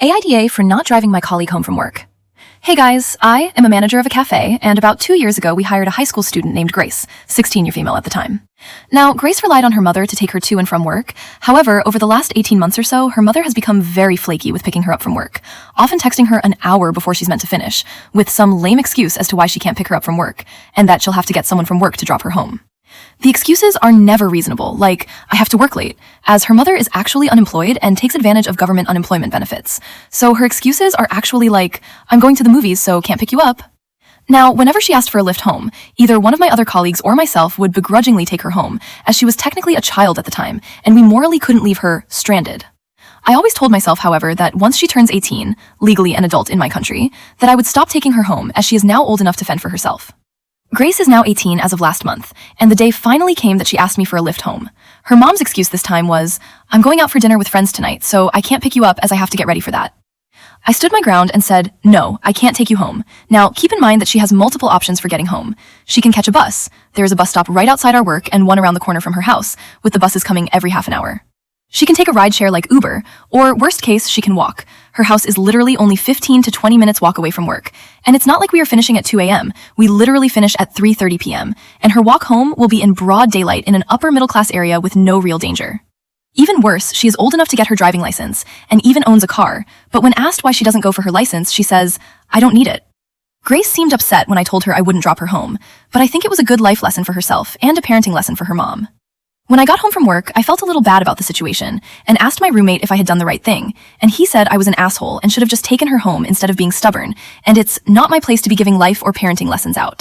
AITA for not driving my colleague home from work. Hey guys, I am a manager of a cafe, and about 2 years ago we hired a high school student named Grace, 16-year female at the time. Now, Grace relied on her mother to take her to and from work. However, over the last 18 months or so, her mother has become very flaky with picking her up from work, often texting her an hour before she's meant to finish, with some lame excuse as to why she can't pick her up from work, and that she'll have to get someone from work to drop her home. The excuses are never reasonable, like, I have to work late, as her mother is actually unemployed and takes advantage of government unemployment benefits. So her excuses are actually like, I'm going to the movies, so can't pick you up. Now, whenever she asked for a lift home, either one of my other colleagues or myself would begrudgingly take her home, as she was technically a child at the time, and we morally couldn't leave her stranded. I always told myself, however, that once she turns 18, legally an adult in my country, that I would stop taking her home, as she is now old enough to fend for herself. Grace is now 18 as of last month, and the day finally came that she asked me for a lift home. Her mom's excuse this time was, I'm going out for dinner with friends tonight, so I can't pick you up as I have to get ready for that. I stood my ground and said, no, I can't take you home. Now, keep in mind that she has multiple options for getting home. She can catch a bus. There is a bus stop right outside our work and one around the corner from her house, with the buses coming every half an hour. She can take a rideshare like Uber, or worst case, she can walk. Her house is literally only 15 to 20 minutes walk away from work. And it's not like we are finishing at 2 a.m. We literally finish at 3:30 p.m. And her walk home will be in broad daylight in an upper middle class area with no real danger. Even worse, she is old enough to get her driving license, and even owns a car. But when asked why she doesn't go for her license, she says, I don't need it. Grace seemed upset when I told her I wouldn't drop her home, but I think it was a good life lesson for herself and a parenting lesson for her mom. When I got home from work, I felt a little bad about the situation and asked my roommate if I had done the right thing, and he said I was an asshole and should have just taken her home instead of being stubborn, and it's not my place to be giving life or parenting lessons out.